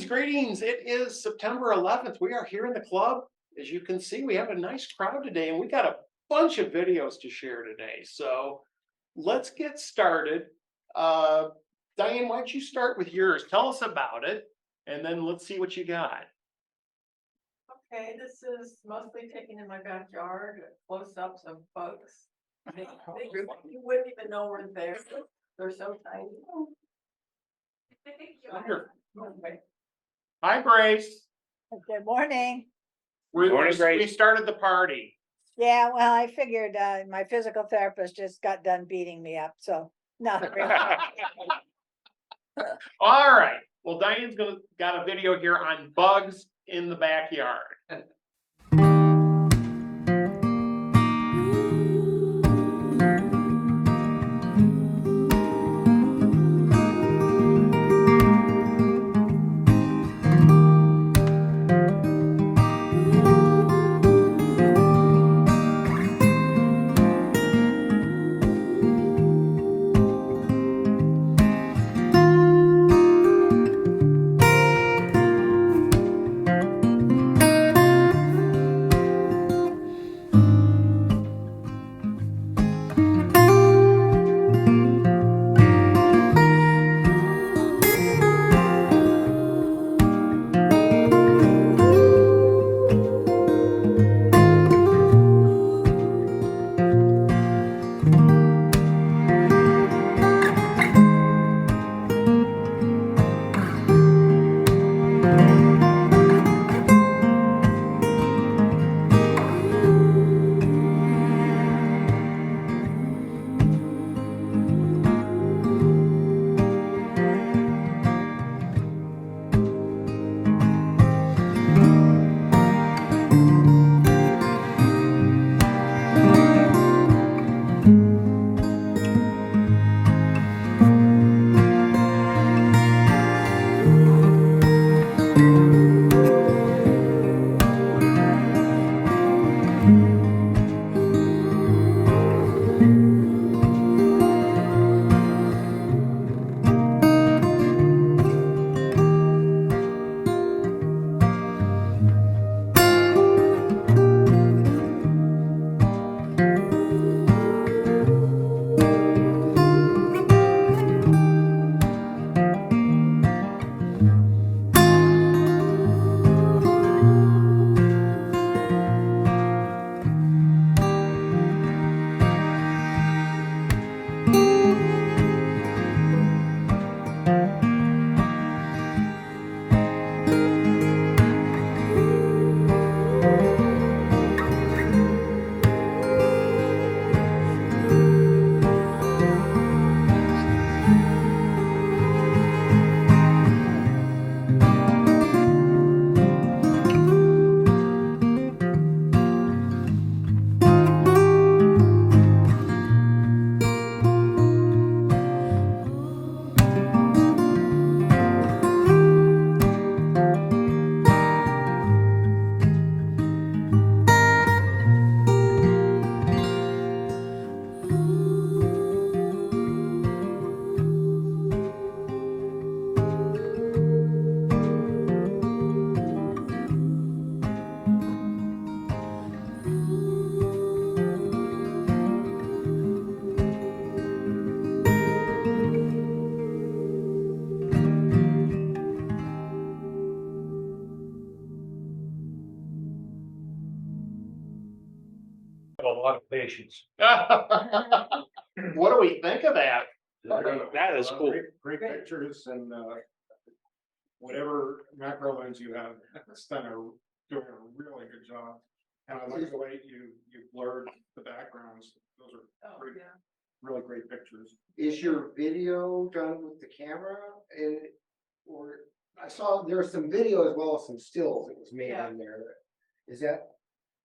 greetings. It is September 11th. We are here in the club. As you can see, we have a nice crowd today and we got a bunch of videos to share today. So let's get started. Diane, why don't you start with yours? Tell us about it and then let's see what you got. Okay, this is mostly taken in my backyard, close-ups of bugs. You wouldn't even know we're there. They're so tiny. Wonderful. Okay. Hi, Grace. Good morning. We started the party. Yeah, well, I figured my physical therapist just got done beating me up, so no. All right. Well, Diane's got a video here on bugs in the backyard. A lot of patience. What do we think of that? That is cool. Great pictures and whatever macro lens you have, it's done doing a really good job. And I like the way you blurred the backgrounds. Those are Oh, great, yeah. really great pictures. Is your video done with the camera? Or I saw there was some video as well as some stills that was made Yeah. in there. Is that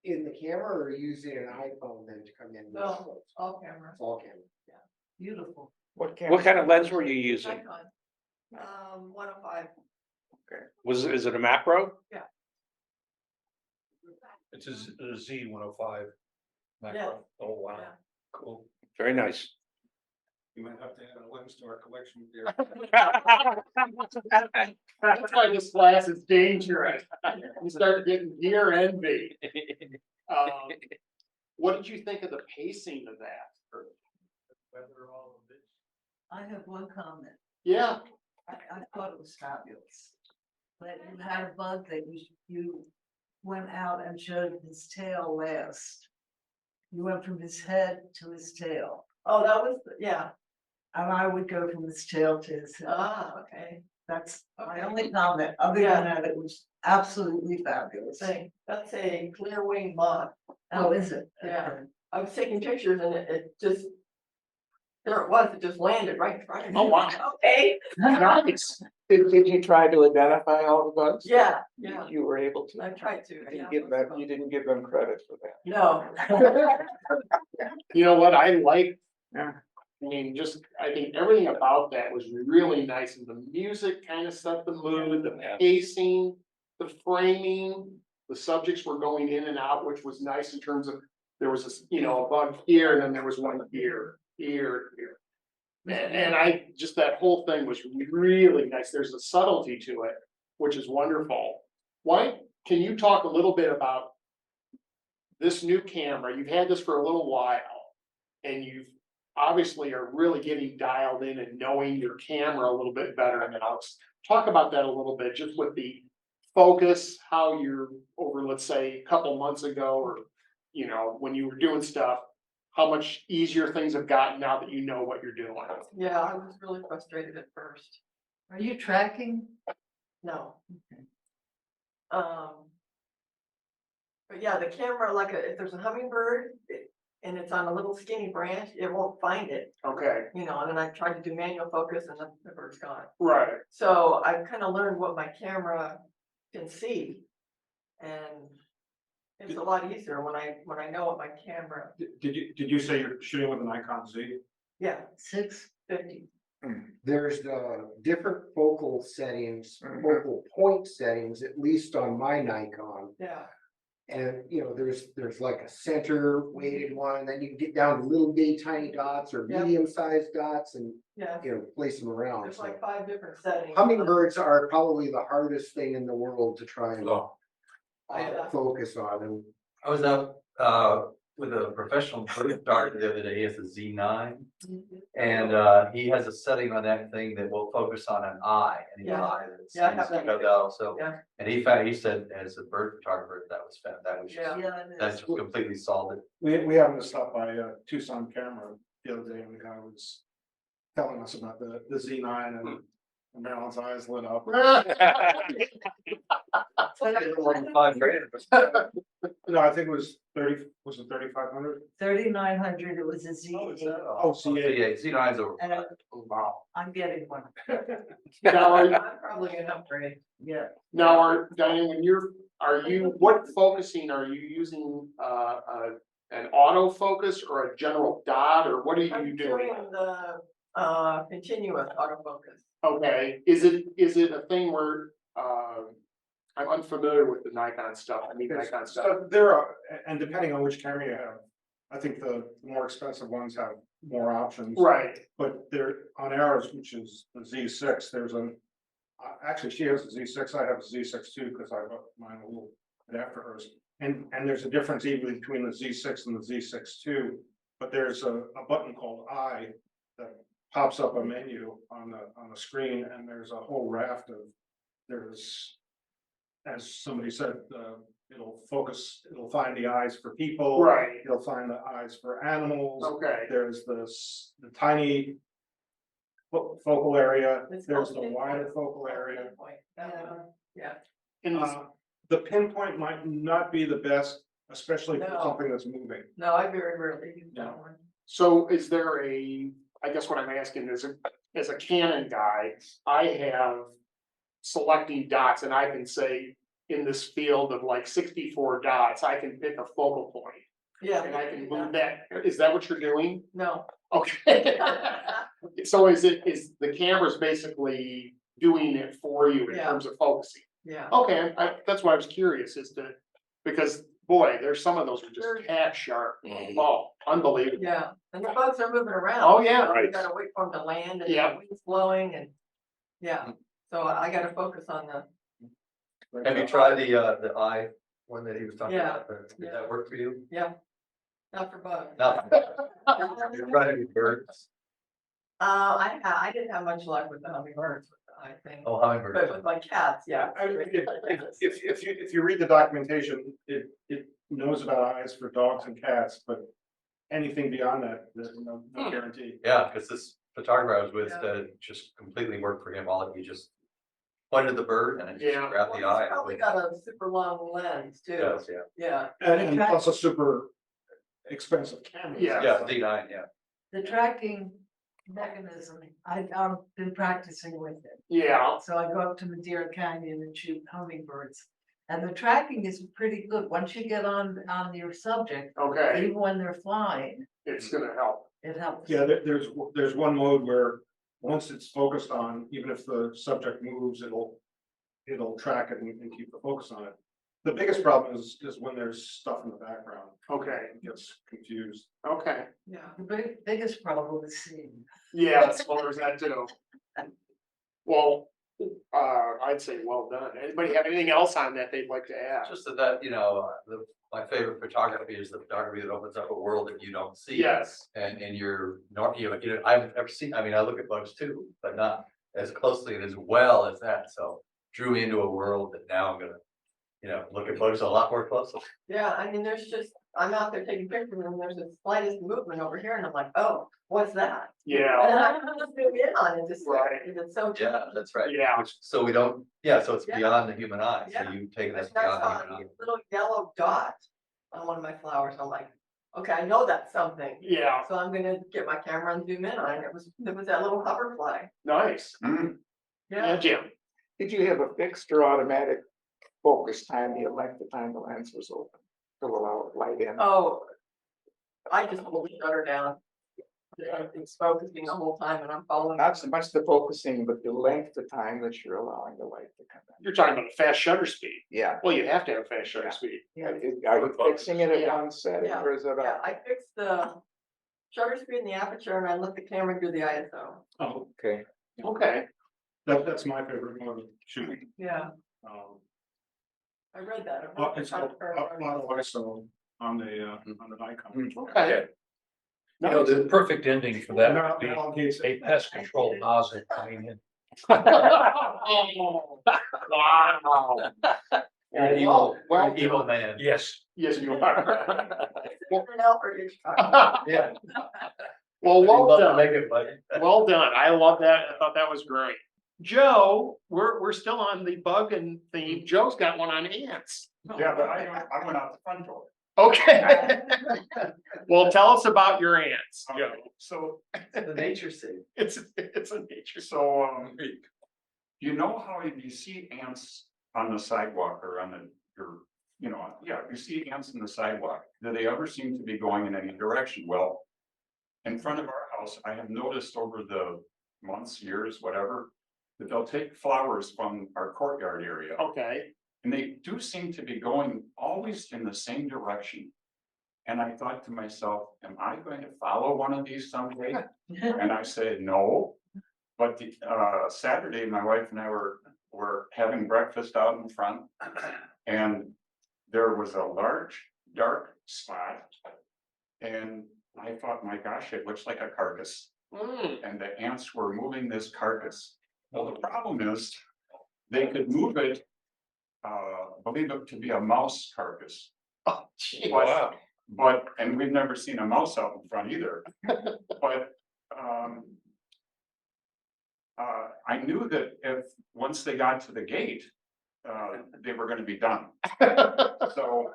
in the camera or using an iPhone then to come in? No, all camera. It's all camera. Beautiful. What kind of lens were you using? Icon. 105. Okay. Is it a macro? It's a Z105 Yeah. macro. Oh, wow. Yeah. Cool. Very nice. You might have to add a lens to our collection here. That's why this class is dangerous. You start getting gear envy. What did you think of the pacing of that? I have one comment. Yeah, I thought it was fabulous. But you had a bug that you went out and showed his tail last. You went from his head to his tail, Oh, that was, yeah, and I would go from his tail to his head. okay, That's my okay. only comment. Other Yeah. than that, it was absolutely fabulous. That's a clear wing moth. Oh, is it? Yeah. Okay. I was taking pictures and it just, there it was, it just landed right in front of me. Oh, wow. Okay, nice. Did you try to identify all the bugs? yeah, You- yeah, You were able to? I tried to, You yeah. didn't give them, you didn't give them credit for that. No. You know what, I like, Yeah. I mean, just, I think everything about that was really nice, and the music kind of set the mood, the Yeah. pacing, the framing, the subjects were going in and out, which was nice in terms of, there was this, you know, a bug here, and then there was one here. And I, just that whole thing was really nice, there's a subtlety to it, which is wonderful. Why, can you talk a little bit about this new camera? You've had this for a little while, and you've obviously are really getting dialed in and knowing your camera a little bit better, and then I'll talk about that a little bit, just with the focus, how you're over, let's say, a couple months ago, or, you know, when you were doing stuff, how much easier things have gotten now that you know what you're doing. Yeah, I was really frustrated at first. Are you tracking? No. But yeah, the camera, like if there's a hummingbird and it's on a little skinny branch, it won't find it, Okay, you know, and then I tried to do manual focus and the bird's gone. right, So I kind of learned what my camera can see. And it's a lot easier when I know what my camera, Did you say you're shooting with an Nikon Z? yeah, 650. There's different focal settings, focal point settings, at least on my Nikon. yeah, And, you know, there's like a center weighted one, and then you can get down to little bitty tiny dots or Yep. medium-sized dots and, yeah. you know, place them around. There's So like 5 different settings. hummingbirds are probably the hardest thing in the world to try and Yeah. focus on. And I was out with a professional bird photographer the other day. He has a Z9, and he has a setting on that thing that will focus on an eye, any Yeah. eye that's Yeah, I have that. cut out. So, Yeah. and he said as a bird photographer that was just, Yeah. Yeah, it that is. just completely solved it. We happened to stop by Tucson Camera the other day, and the guy was telling us about the Z9, and Marilyn's eyes lit up. More than $5,000. No, I think it was 3,500? 3,900, it was a Z8, Oh, C8. Z9's over. and wow. I'm getting one. Now, I'm probably gonna upgrade. Yeah. Diane, when what focusing, are you using, an autofocus or a general dot, or what are you I'm doing? doing the continuous autofocus. Okay, is it a thing where, I'm unfamiliar with the Nikon stuff, I mean Nikon stuff. So there are, and depending on which camera you have, I think the more expensive ones have more options. Right, But there, on ours, which is the Z6, there's actually, she has a Z6, I have a Z6 too, because I got mine a little bit after hers. And there's a difference even between the Z6 and the Z6 II, but there's a button called I that pops up a menu on the screen, and there's a whole raft of, there's, as somebody said, it'll find the eyes for people. right, It'll find the eyes for animals. okay, There's the tiny focal area, It's there's called the pinpoint. wider focal area. Pinpoint, that one. Yeah, and The pinpoint might not be the best, especially for No. something that's moving. no, I very rarely use that one. so is there I guess what I'm asking is, as a Canon guy, I have selecting dots, and I can say, in this field of like 64 dots, I can pick a focal point, Yeah. and I can move that, is that what you're doing? No. Okay. So is the camera's basically doing it for you in Yeah. terms of focusing? Yeah, Okay, that's why I was curious, because boy, there's some of those are just cat sharp. Oh, unbelievable. Yeah, and the bugs are moving around. Oh, yeah. so You Right. gotta wait for them to land and Yeah. the wind's blowing and, yeah, so I gotta focus on the, Have you tried the eye one that he was talking Yeah, about? Did yeah. that work for you? not for bugs. No. You're running with birds. I didn't have much luck with the hummingbirds, I think, Oh, hummingbirds. but with my cats, yeah. If you read the documentation, it knows about eyes for dogs and cats, but anything beyond that, there's no guarantee. Yeah, because this photographer I was with Yeah. said it just completely worked for him. All he just pointed the bird and it just Yeah. grabbed Well, the he's eye. probably got a super long lens too, Yes, yeah. yeah. And plus a super expensive camera. Yeah. Yeah, D9, yeah. The tracking mechanism, I've been practicing with it. Yeah, So I go up to Madeira Canyon and shoot hummingbirds. And the tracking is pretty good. Once you get on your subject, okay, even when they're flying, it's gonna help. it helps. Yeah, there's one mode where once it's focused on, even if the subject moves, it'll track it and keep the focus on it. The biggest problem is when there's stuff in the background, Okay, it gets confused. okay. Yeah. The biggest problem is seeing. Yes, well, there's that too. Well, I'd say well done. Anybody have anything else on that they'd like to add? Just my favorite photography is the photography that opens up a world that you don't see. Yes, And you're not, I've never seen, I mean, I look at bugs too, but not as closely and as well as that. So drew me into a world that now I'm gonna, look at bugs a lot more closely. Yeah, I mean, I'm out there taking pictures and there's the slightest movement over here and I'm like, oh, what's that? yeah, And I can just zoom in on it, just, Right. it's so. Yeah, that's right. Yeah. So so it's Yeah. beyond the human eye. So Yeah. you take it as I beyond the saw human eye. a little yellow dot on one of my flowers. I'm like, okay, I know that's something. yeah, So I'm gonna get my camera and zoom in on it. It was that little hoverfly. nice. Yeah. Yeah, Jim. Did you have a fixed or automatic focus time, the length of time the lens was open to allow light in? Oh, I just hold the shutter down. Everything's focusing the whole time and I'm following. Not so much the focusing, but the length of time that you're allowing the light to come in. You're talking about a fast shutter speed. Yeah. Well, you have to have fast shutter speed. Are you fixing it at Yeah. one setting Yeah. or is it? Yeah, I fixed the shutter speed and the aperture and I let the camera do the ISO. Oh, Okay. Okay, that's my favorite mode of shooting. Yeah, Um, I read that. It's called auto ISO on the Nikon. okay. Nice. The perfect ending for that Now, would be Alan Gates- a pest control nozzle coming in. Oh, wow. You're an Well, evil man. Yes. yes, you are. Different Alfred Hitchcock. Yeah. Well, We'd well love to done. make it, but Well done. I love that. I thought that was great. Joe, we're still on the bug and theme. Joe's got one on ants. Yeah, but I went out the front door. Okay. Well, tell us about your ants, Joe. So, the nature scene. It's a nature. So, you know how you see ants on the sidewalk or you see ants on the sidewalk. Do they ever seem to be going in any direction? Well, in front of our house, I have noticed over the months, years, whatever, that they'll take flowers from our courtyard area. Okay. And they do seem to be going always in the same direction. And I thought to myself, am I going to follow one of these someday? And I said, no. But Saturday, my wife and I were having breakfast out in front. And there was a large, dark spot. And I thought, my gosh, it looks like a carcass. And the ants were moving this carcass. Well, the problem is, they could move it, believe it to be a mouse carcass. Oh, gee. But- But, and we've never seen a mouse out in front either. But, I knew that once they got to the gate, they were gonna be done. So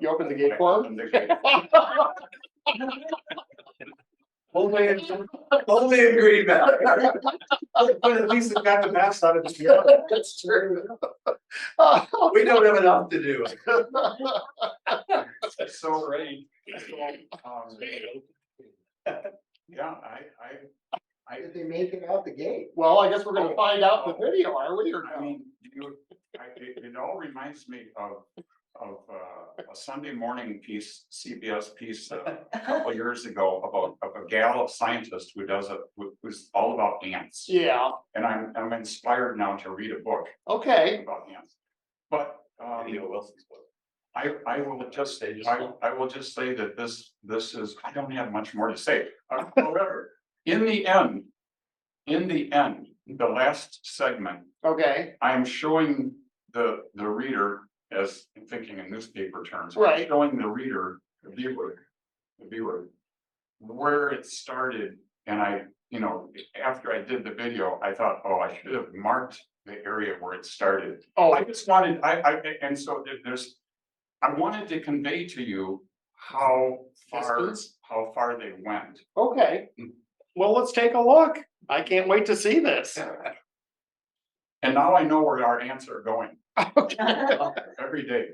You opened the gate for them? opened the gate. Only in Green Valley. but at least it got the mass out of the. That's true. We don't have enough to do. So, yeah, Did they make it out the gate? Well, I guess we're gonna find out in the video, are we, or I no? mean, it all reminds me of a Sunday morning piece, CBS piece, a couple years ago about of a gal of scientist who's all about ants. Yeah, And I'm inspired now to read a book okay, about ants. But, I will just say, I will just say that this is, I don't have much more to say. However, in the end, the last segment, okay, I'm showing the reader, as I'm thinking in newspaper terms. Right. Showing the reader, the viewer, where it started. And after I did the video, I thought, oh, I should have marked the area where it started. oh, I just wanted, and so I wanted to convey to you how Distance? far they went. okay. Well, let's take a look. I can't wait to see this. And now I know where our ants are going Okay. every day.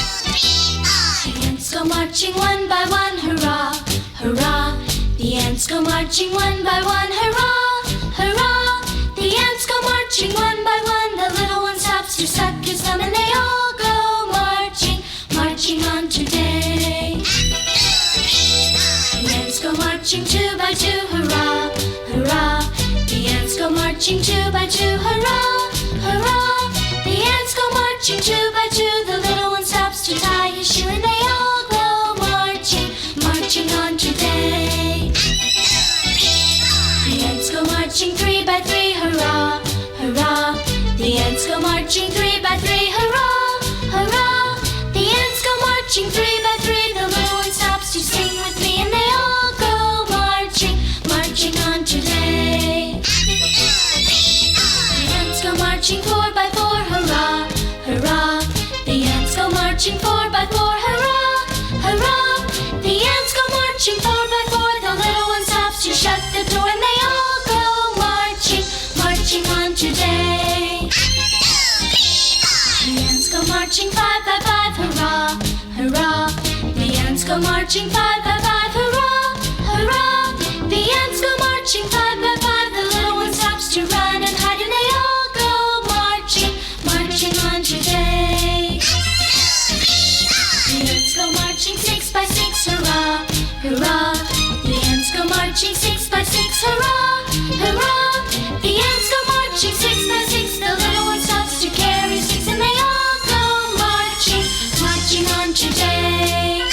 The ants go marching one by one, hurrah, hurrah. The ants go marching one by one, hurrah, hurrah. The ants go marching one by one. The little one stops to suck his thumb and they all go marching, marching on today. The ants go marching two by two, hurrah, hurrah. The ants go marching two by two, hurrah, hurrah. The ants go marching two by two. The little one stops to tie his shoe and they all go marching, marching on today. The ants go marching three by three, hurrah, hurrah. The ants go marching three by three, hurrah, hurrah. The ants go marching three by three. The little one stops to sing with me and they all go marching, marching on today. The ants go marching four by four, hurrah, hurrah. The ants go marching four by four, hurrah, hurrah. The ants go marching four by four. The little one stops to shut the door and they all go marching, marching on today. The ants go marching five by five, hurrah, hurrah. The ants go marching five by five, hurrah, hurrah. The ants go marching five by five. The little one stops to run and hide and they all go marching, marching on today. The ants go marching six by six, hurrah, hurrah. The ants go marching six by six, hurrah, hurrah. The ants go marching six by six. The little one stops to carry six and they all go marching, marching on today.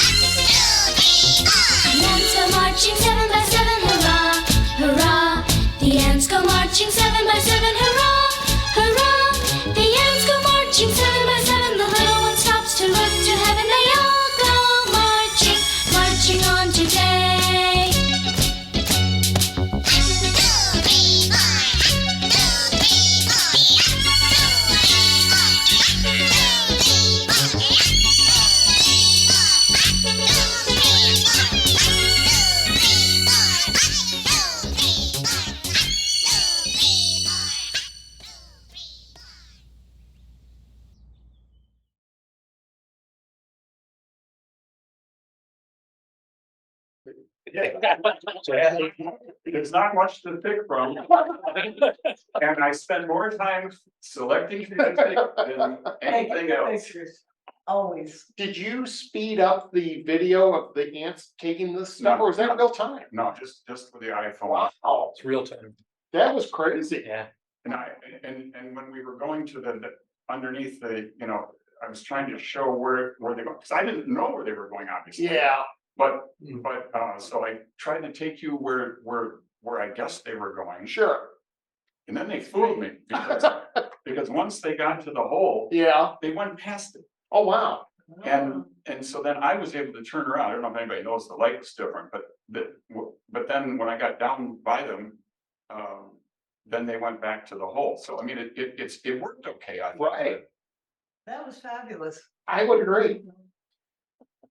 The ants go marching seven by seven, hurrah, hurrah. The ants go marching seven by seven, hurrah, hurrah. The ants go marching seven by seven. The little one stops to look to heaven. They all go marching, marching on today. There's not much to pick from. And I spend more time selecting music than anything else. Always. Did you speed up the video of the ants taking this stuff, or was that real time? No, just with the iPhone. Wow, It's real time. that was crazy. Yeah. And when we were going to the underneath the, I was trying to show where they go, because I didn't know where they were going, obviously. Yeah, But so I tried to take you where I guess they were going. sure, And then they fooled me because once they got to the hole, yeah, they went past it. oh, wow. And so then I was able to turn around. I don't know if anybody knows the light was different, but then when I got down by them, then they went back to the hole. So I mean, it worked okay. I think. Right. That was fabulous. I would agree.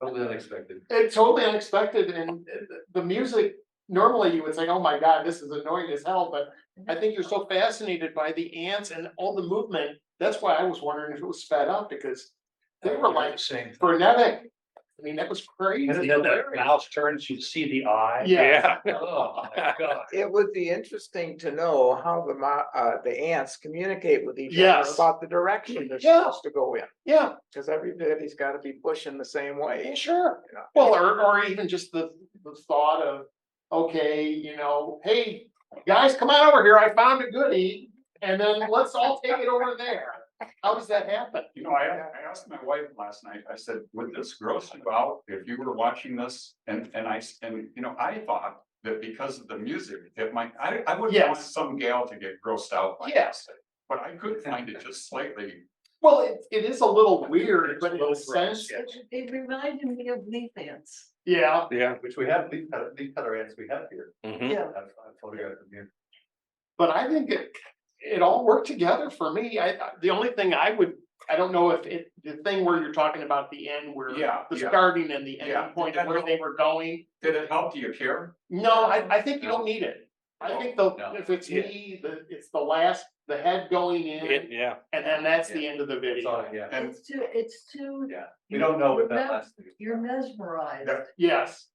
Totally unexpected. It's totally unexpected, and the music, normally you would say, oh my God, this is annoying as hell, but I think you're so fascinated by the ants and all the movement. That's why I was wondering if it was sped up, because they were like Same. frenetic. I mean, that was crazy. And then the mouse turns, you see the eye. Yeah. Oh, my God. It would be interesting to know how the ants communicate with each other Yes. about the direction they're Yeah. supposed to go in. Yeah, Cause everybody's gotta be pushing the same way. sure. you know. Well, or even just the thought of, okay, hey, guys, come on over here. I found a goodie. And then let's all take it over there. How does that happen? I asked my wife last night, I said, would this gross you out if you were watching this? And I thought that because of the music, it might, I wouldn't want Yes. some gal to get grossed out by Yes. this. But I could find it just slightly, Well, it is a little weird, It's but a in a little sense, gross, It reminded me of leaf ants. yeah. Yeah. Which we have, leaf cutter ants we have here. Mhm. Yeah. I've photographed them here. But I think it all worked together for me. The only thing I don't know if the thing where you're talking about the end where Yeah, the yeah. starting and the Yeah. ending point of where they were going. did it help? Do you care? No, I think you don't need it. I think No. if it's me, it's the head going in, Yeah. and then that's the end of the It's video. on, yeah, And It's too. yeah. We don't know what that last. You're mesmerized. Yeah. Yes,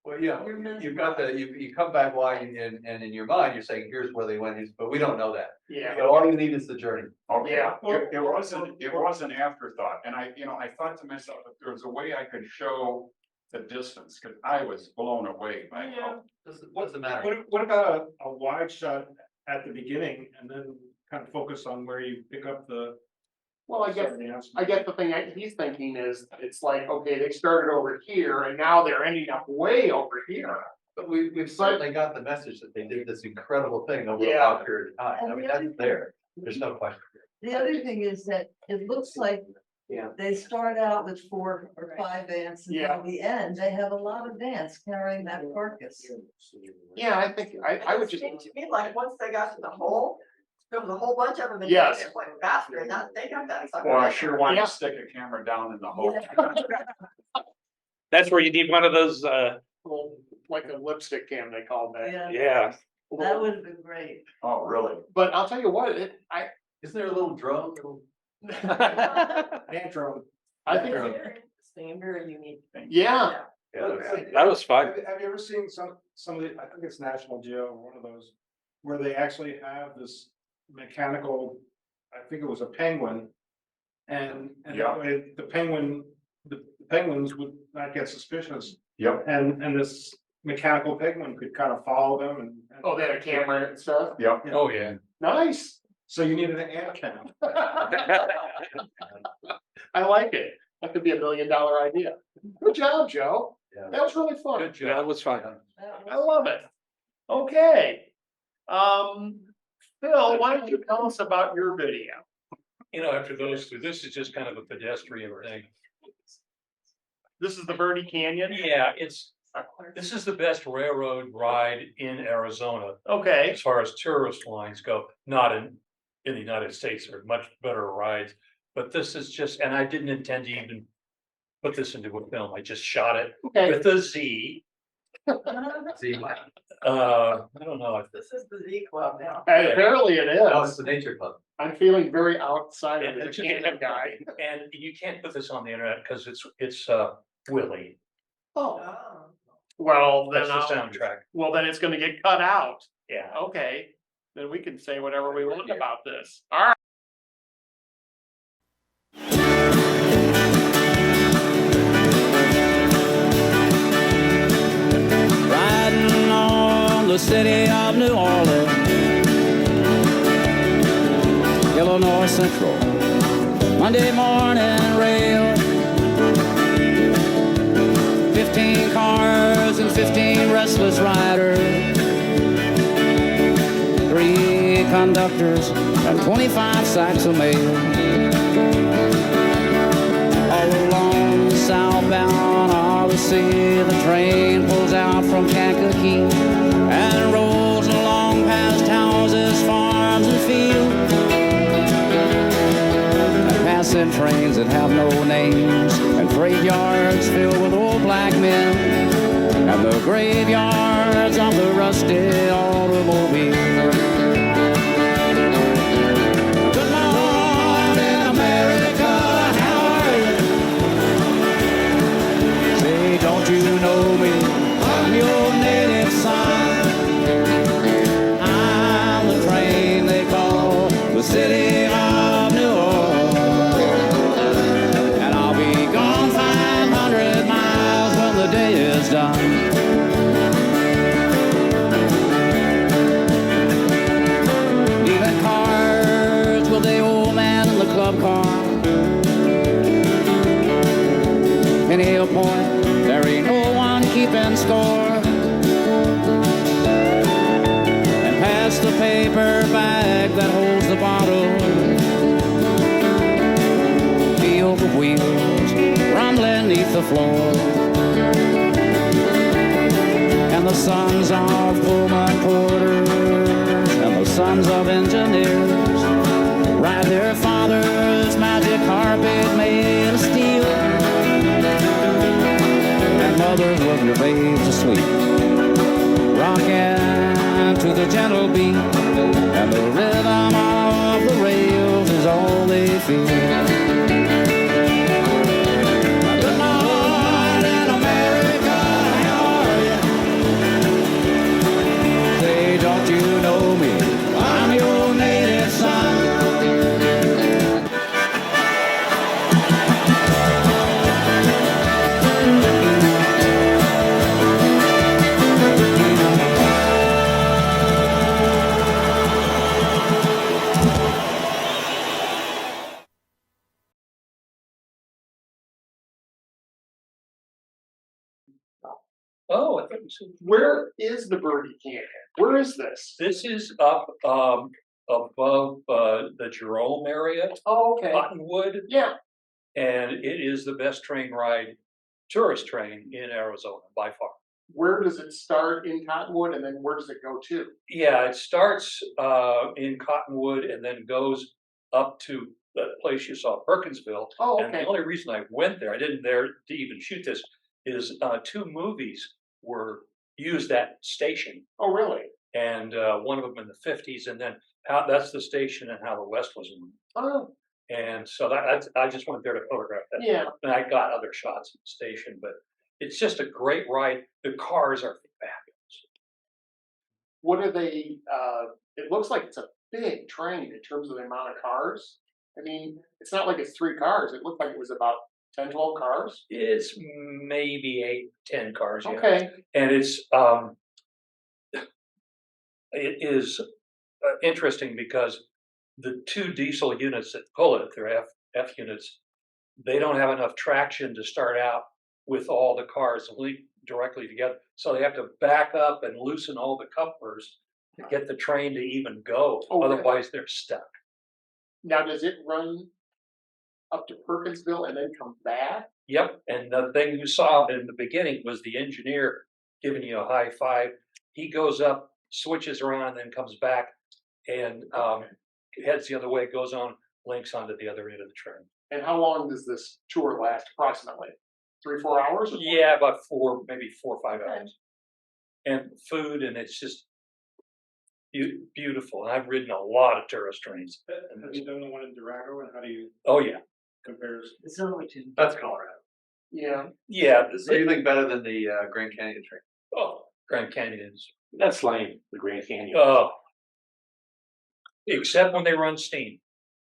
Well, yeah, You're you've got you come back wide and in your mind, you're saying, here's where they went, but we don't know that. yeah. But all you need is the journey. Okay, Yeah. it was an afterthought, and I thought to myself, if there was a way I could show the distance, cause I was blown away by how. What does it matter? What about a wide shot at the beginning and then kind of focus on where you pick up the? Well, I guess certain ants? I get the thing he's thinking is, it's like, okay, they started over here and now they're ending up way over here. But we've certainly got the message that they did this incredible thing over a Yeah. long period of time. I mean, that's there. There's no question. The other thing is that it looks like. Yeah. They start out with 4 or 5 ants, and Yeah. by the end, they have a lot of ants carrying that carcass. Yeah, I think I would just, It seemed to me like once they got to the hole, there was a whole bunch of them. And Yes. It went faster, and they got that. sucker. Well, I sure want Yeah. to stick a camera down in the hole. That's where you need one of those, like a lipstick cam, they called that. yeah. That would have been great. Oh, really? But I'll tell you what, Isn't there a little drone? Ant drone. I It's think, very interesting, very unique thing. yeah, That was fun. Have you ever seen some of the, I think it's National Geo or one of those, where they actually have this mechanical, I think it was a penguin. And Yeah. that way the penguins would not get suspicious, Yep, and this mechanical penguin could kind of follow them and. oh, they had a camera and stuff, yep. Oh, yeah. nice. So you needed an ant cam. I like it, that could be $1 million idea. Good job, Joe, Yeah. that was really fun. Good job. That was fun. That I was- love it. Okay. Phil, why don't you tell us about your video? After those two, this is just kind of a pedestrian thing. This is the Verde Canyon? Yeah, this is the best railroad ride in Arizona Okay, as far as tourist lines go, not in the United States. There are much better rides. But this is just, and I didn't intend to even put this into a film. I just shot it okay. with a Z. See, I don't know. This is the Z Club now. Apparently it no, it's is. the nature club. I'm feeling very outside of And the it's just- canyon guy. And you can't put this on the internet because it's Willie. Oh, Oh. well, then That's the I'll, soundtrack. well, then it's gonna get cut out. Yeah. Okay, then we can say whatever we want about this. All right. Riding on the city of New Orleans, Illinois Central, Monday morning rail. 15 cars and 15 restless riders, 3 conductors and 25 sacks of mail. All along southbound Odyssey, the train pulls out from Kankakee and rolls along past houses, farms, and fields, and passing trains that have no names, and freight yards filled with old black men, and the graveyards of the rusty automobiles. Good morning, America, how are you? point, there ain't no one keeping score. And pass the paper bag that holds the bottle. Feel the wheels rumbling neath the floor. And the sons of Pullman porters and the sons of engineers ride their father's magic carpet made of steel. And mothers love their babes to sleep, rocking to the gentle beat. And the rhythm of the rails is all they feel. Good morning, America, how are you? Say, don't you know me? I'm your native son. Oh, I think so. Where is the Birdie Canyon? Where is this? This is up above the Jerome area, Oh, okay. Cottonwood, Yeah, and it is the best train ride, tourist train in Arizona by far. where does it start in Cottonwood and then where does it go to? Yeah, it starts in Cottonwood and then goes up to that place you saw, Perkinsville. Oh, And the okay. only reason I went there, I didn't there to even shoot this, is 2 movies were used that station. Oh, really? And one of them in the 50s, and then how that's the station and how the West was moved. Oh, And so I just went there to photograph that. yeah. And I got other shots of the station, but it's just a great ride. The cars are fabulous. What are they, it looks like it's a big train in terms of the amount of cars. I mean, it's not like it's 3 cars. It looked like it was about 10, 12 cars. It's maybe 8, 10 cars. Yeah. Okay. And it is interesting because the 2 diesel units that pull it, they're F units, they don't have enough traction to start out with all the cars linked directly together. So they have to back up and loosen all the couplers to get the train to even go. Oh, really? Otherwise, they're stuck. Now, does it run up to Perkinsville and then come back? Yep. And the thing you saw in the beginning was the engineer giving you a high five. He goes up, switches around, and then comes back and heads the other way, goes on, links onto the other end of the train. And how long does this tour last approximately? 3, 4 hours? Yeah, about 4, maybe 4 or 5 Okay. hours. And food, and it's just beautiful. And I've ridden a lot of tourist trains. Have you done the one in Durango and how do you Oh yeah, compares? It's only 2. That's Colorado. Yeah. yeah. So you think better than the Grand Canyon train? Oh, Grand Canyons. That's lame, the Grand Canyon. Oh, except when they run steam,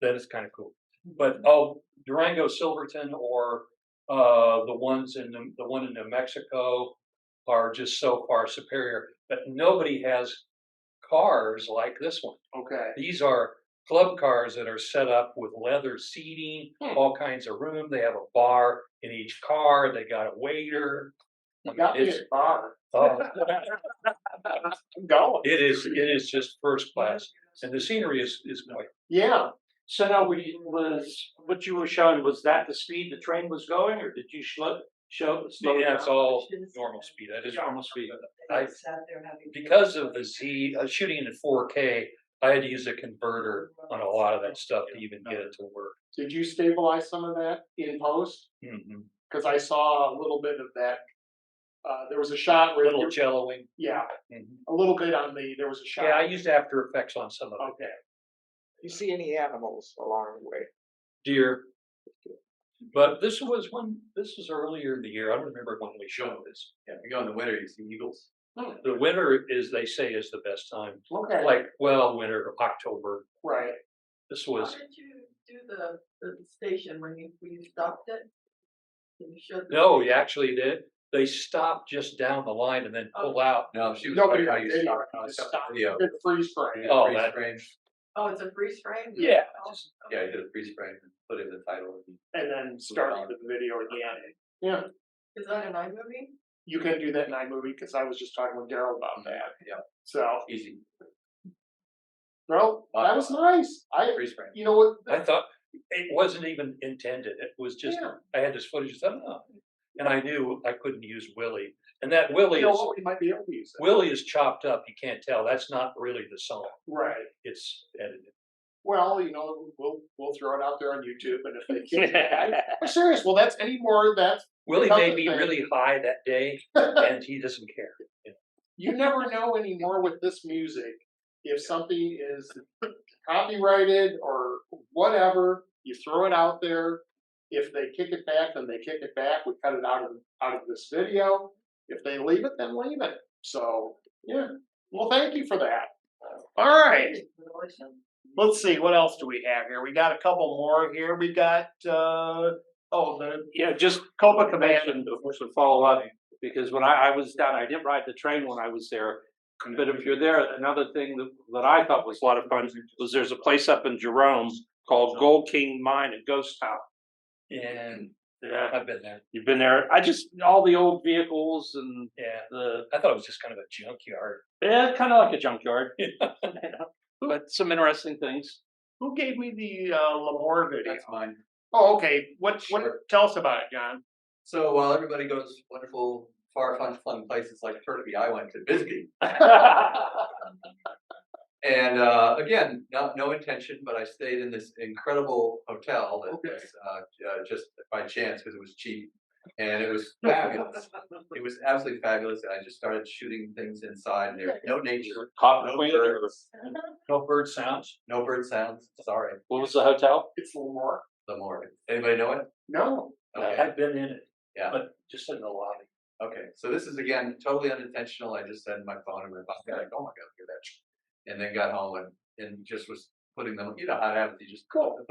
that is kind of cool. But Durango, Silverton, or the one in New Mexico are just so far superior. But nobody has cars like this one. Okay. These are club cars that are set up with leather seating, all kinds of room. They have a bar in each car. They got a waiter. You got me It's- at bar. Oh, I'm going. it is just first class, and the scenery is quite. Yeah. So now what you were showing, was that the speed the train was going, or did you slow Yeah, down? it's all normal speed. That is Normal speed. I because of the shooting in 4K, I had to use a converter on a lot of that stuff to even get it to work. Did you stabilize some of that in post? Mm-hmm. Because I saw a little bit of that. There was a shot where Little jelloing. yeah, Mhm. a little bit on there was a shot. Yeah, I used After Effects on some of it. Okay. You see any animals along the way? Deer. But this was earlier in the year. I don't remember when we showed this. Yeah, if you go in the winter, you see eagles. The winter they say is the best time. Okay. Like, winter, October. Right. This How was, did you do the station when you stopped it? Did you show the no, station? actually they stopped just down the line and then pull out. No, she was Nobody talking how you video, start you on just the stop. video. Did freeze frame. Yeah, Oh, freeze that- frame. Oh, it's a freeze frame? Yeah, Oh, just- Yeah, you did a freeze frame and put in the title. And then started the video again. Yeah. Is that an iMovie? You can do that in iMovie, because I was just talking with Daryl about that. Yeah. So, Easy. well, that was nice. Freeze frame. You know what? I thought it wasn't even intended. It was just, Yeah. I had this footage, I thought, oh. And I knew I couldn't use Willie. And that Willie You know is, what? We might be able to use it. Willie is chopped up. You can't tell. That's not really the song. Right. It's edited. Well, we'll throw it out there on YouTube, and if they can, I'm serious. Well, that's any more. That's Willie another may be thing. really high that day and he doesn't care. You never know anymore with this music if something is copyrighted or whatever. You throw it out there. If they kick it back, then they kick it back. We cut it out of this video. If they leave it, then leave it. So yeah. Well, thank you for that. All right. Let's see, what else do we have here? We got a couple more here. We got Yeah, just Copacabana to follow up, because when I was down, I didn't ride the train when I was there. But if you're there, another thing that I thought was a lot of fun was there's a place up in Jerome called Gold King Mine in Ghost Town. And Yeah, I've been there. you've been there. All the old vehicles and Yeah. I thought it was just kind of a junkyard. kind of like a junkyard. But some interesting things. who gave me the Lamore video? That's mine. Oh, okay. What Sure. tell us about it, John? So while everybody goes wonderful, far, fun places like Turkey, I went to Bisbee. And again, no intention, but I stayed in this incredible hotel that was just by chance because it was cheap, and it was fabulous. It was absolutely fabulous, and I just started shooting things inside. And there was no nature, Cotton no Queen. birds, No bird sounds. no bird sounds. Sorry, What was the hotel? It's Lamore. the more. Anybody know it? No. Okay. I've been in it, Yeah. but just in the lobby. Okay, so this is again totally unintentional. I just had my phone in my pocket, like, oh my god, look at that, and then got home and just was putting them. You know how it happens. You just put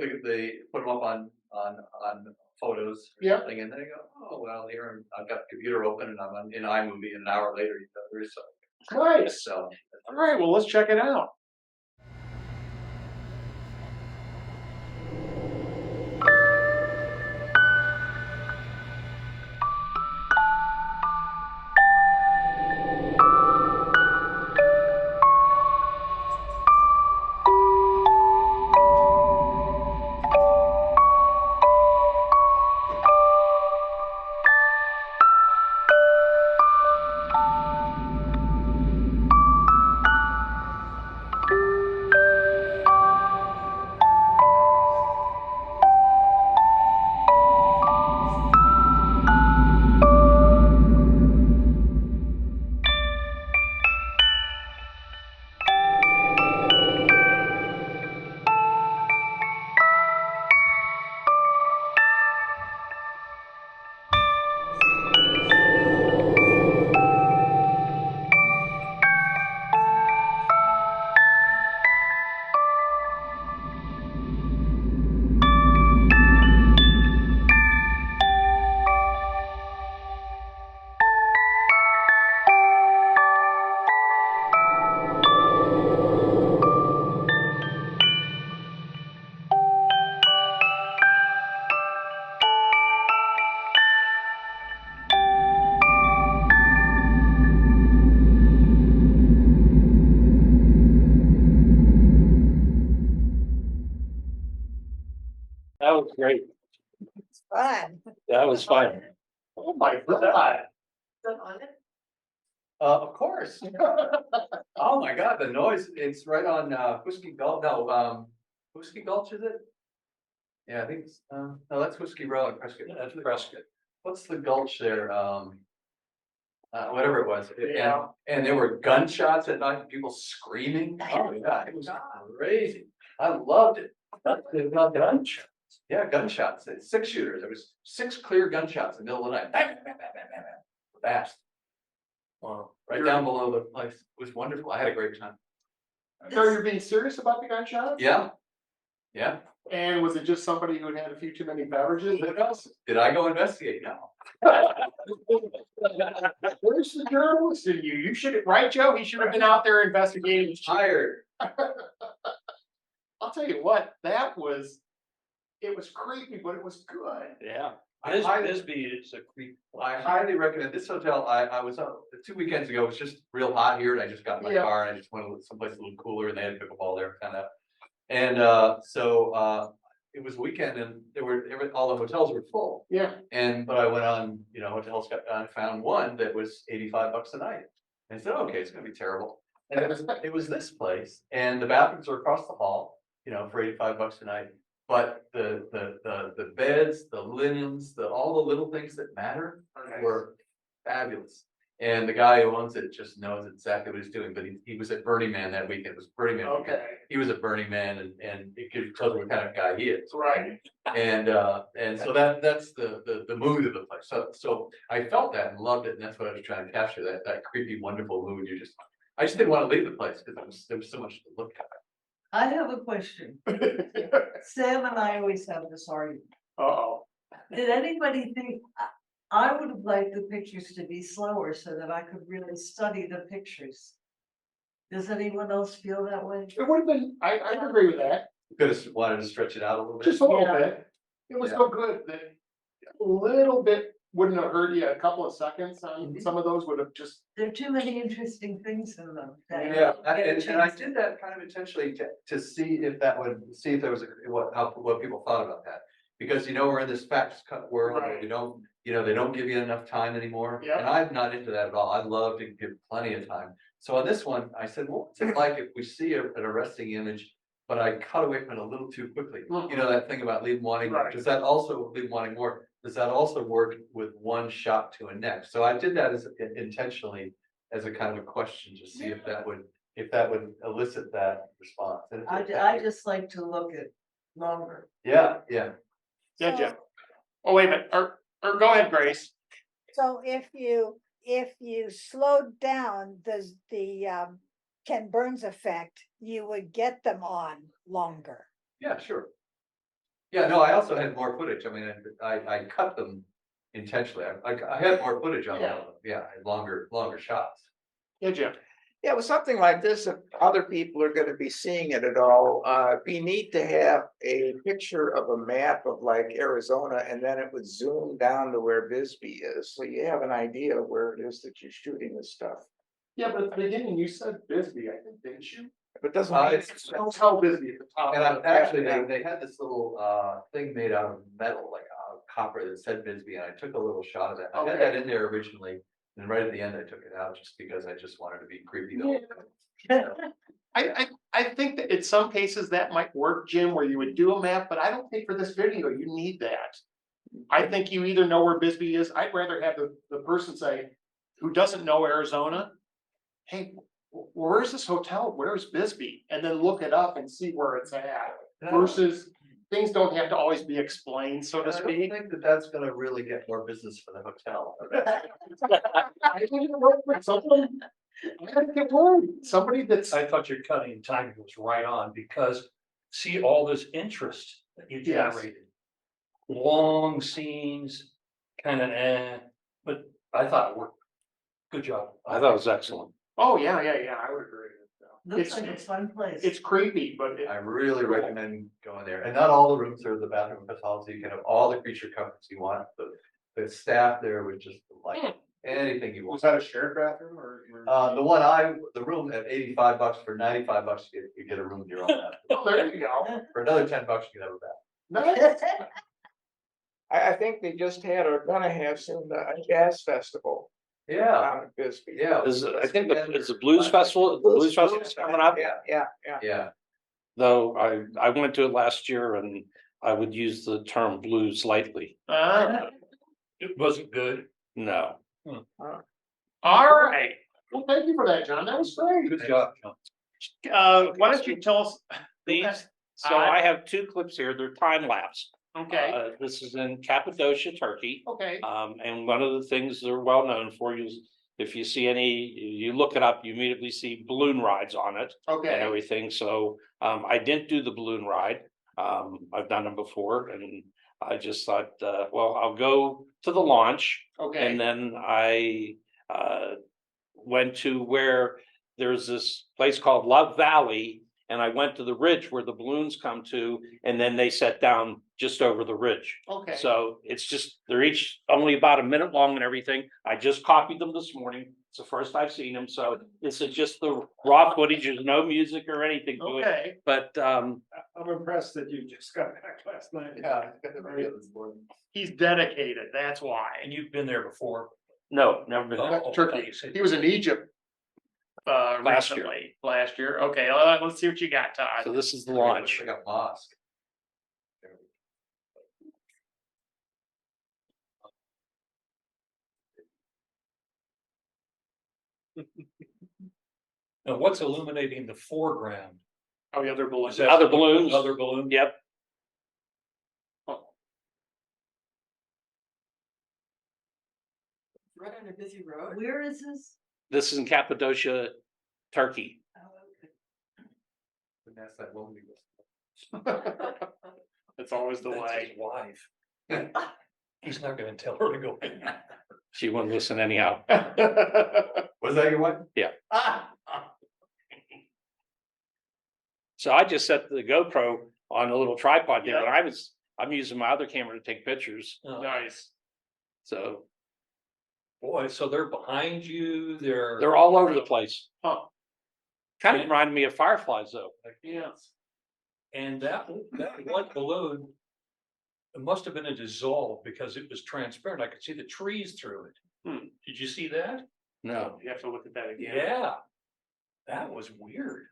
them up on photos or Yeah. something, and then you go, oh well, here I've got the computer open and I'm in iMovie, and an hour later there's so. Nice. So All right. Well, let's check it out. That was great. Fun. That was fun. Oh my god. Is that on it? of course. Oh my god, the noise! It's right on Whiskey Gulch. No, Whiskey Gulch is it? Yeah, I think it's no, that's Whiskey Road, Prescott. That's Prescott. What's the gulch there? Whatever it was. Yeah. And there were gunshots at night, people screaming. Oh yeah, it was crazy. I loved it. Gunshots. Yeah, gunshots. It's 6 shooters. There was 6 clear gunshots in the middle of the night. Bang, bang, bang, bang, bang, bang. Fast. Wow. Right down below the place. It was wonderful. I had a great time. So you're being serious about the gunshot? Yeah. Yeah. And was it just somebody who had a few too many beverages? What else? Did I go investigate? No. Where's the journalist in you? You should, right, Joe? He should have been out there investigating. Tired. I'll tell you what, it was creepy, but it was good. Yeah. I highly, Bisbee is a creep. I highly recommend this hotel. I was 2 weekends ago. It was just real hot here, and I just got in my Yeah. car and I just went to someplace a little cooler, and they had pickleball there, kind of. And it was a weekend, and all the hotels were full. Yeah. But I went on, Hotels, I found one that was $85 a night. And I said, okay, it's gonna be terrible. And it was this place, and the bathrooms are across the hall, for $85 a night. But the beds, the linens, all the little things that matter were fabulous. And the guy who owns it just knows exactly what he's doing. But he was at Burning Man that weekend. It was Burning Man weekend. Okay. He was at Burning Man, and it could tell you what kind of guy he is. Right. And so that's the mood of the place. So I felt that and loved it, and that's what I was trying to capture, that creepy, wonderful mood. I just didn't want to leave the place because there was so much to look at. I have a question. Sam and I always have this argument. Uh-oh. Did anybody think, I would have liked the pictures to be slower so that I could really study the pictures. Does anyone else feel that way? It would have been, I agree with that, Could have wanted to stretch it out a little bit. just a little Yeah. bit. It was Yeah. so good that a little bit wouldn't have hurt you, a couple of seconds on some of those would have just. There are too many interesting things in them. that you Yeah, get a and I chance to- did that kind of intentionally to see if there was what people thought about that. Because we're in this fact cut world, where Right. they don't give you enough time anymore. Yeah. And I'm not into that at all. I love to give plenty of time. So on this one, I said, well, what's it like if we see an arresting image, but I cut away from it a little too quickly? Mhm. That thing about leave wanting, Right. does that also leave wanting more? Does that also work with one shot to a neck? So I did that intentionally as a kind of a question to see if that would elicit that response. And it did. I just like to look at longer. Yeah. Yeah, So- Jeff. Oh, wait a minute, or go ahead, Grace. So if you slowed down the Ken Burns effect, you would get them on longer. Yeah, sure. Yeah, no, I also had more footage. I mean, I cut them intentionally. I had more footage on them. Yeah, I had longer shots. Yeah, Jeff. Yeah, with something like this, if other people are gonna be seeing it at all, it'd be neat to have a picture of a map of like Arizona, and then it would zoom down to where Bisbee is, so you have an idea of where it is that you're shooting this stuff. Yeah, but at the beginning you said Bisbee, I think, didn't you? But doesn't Uh, mean it's- Don't tell Bisbee at the top. And actually, yeah. they had this little thing made out of metal, like copper, that said Bisbee, and I took a little shot of that. I had Okay. that in there originally, and right at the end I took it out just because I just wanted to be creepy. I think that in some cases that might work, Jim, where you would do a map, but I don't think for this video you need that. I think you either know where Bisbee is. I'd rather have the person say, who doesn't know Arizona, hey, where's this hotel? Where's Bisbee? And then look it up and see where it's at. Versus things don't have to always be explained, so to I don't speak. think that's gonna really get more business for the hotel. I think it worked for someone. I gotta get worried. Somebody that's. I thought your cutting timing was right on because see all this interest that you Yes. generated. Long scenes, kind of but I thought it worked. Good job. I thought it was excellent. Oh, yeah, I would agree. Looks It's- like a fun place. It's creepy, but I really recommend going there, and not all the rooms are the bathroom facilities. You can have all the creature comforts you want. The staff there would just like anything you was want. that a shared bathroom or? The room at $85 for $95, you get a room in your own bathroom. Oh, there you go. For another $10, you can have a bath. Nice. I think they just had or gonna have soon a jazz festival Yeah, down at Bisbee. yeah. I think it's the Blues Festival, the Blues Festival's coming up. Yeah. Yeah, Though I went to it last year and I would use the term blues lightly. It wasn't good. No. All right. Well, thank you for that, John. That was great. Good job, John. Why don't you tell us? These, so I have two clips here. They're time lapse. Okay, This is in Cappadocia, Turkey. okay. And one of the things they're well known for is if you see you look it up, you immediately see balloon rides on it and Okay, everything. So I didn't do the balloon ride. I've done them before and I just thought, well, I'll go to the launch. okay. And then I went to where there's this place called Love Valley and I went to the ridge where the balloons come to, and then they set down just over the ridge. Okay. So it's just, they're each only about a minute long and everything. I just copied them this morning. It's the first I've seen them, so this is just the raw footage. There's no music or anything to it. Okay. But I'm impressed that you just got back last night. Yeah. got the video this morning. He's dedicated, that's why. And you've been there before. no, never been. Oh, Turkey. He was in Egypt. Last year. Recently, last year. Okay, let's see what you got, Todd. So this is the It looks launch. like a mosque. Now, what's illuminating the foreground? Oh, the other balloon. Is that Other balloons. Other balloon? Yep. Right on a busy road. Where is this? This is in Cappadocia, Turkey. And that's that lonely. It's always the That's way. his wife. He's not gonna tell her to go in. She wouldn't listen anyhow. Was that your one? So I just set the GoPro on a little tripod there, Yeah. and I'm using my other camera to take pictures. Nice. So Boy, so they're behind you, they're all over the place. Huh. Kind of reminded me of fireflies though. Yes. and that one balloon. It must have been a dissolve because it was transparent. I could see the trees through it. Hmm. Did you see that? No. You have to look at that again. Yeah. That was weird.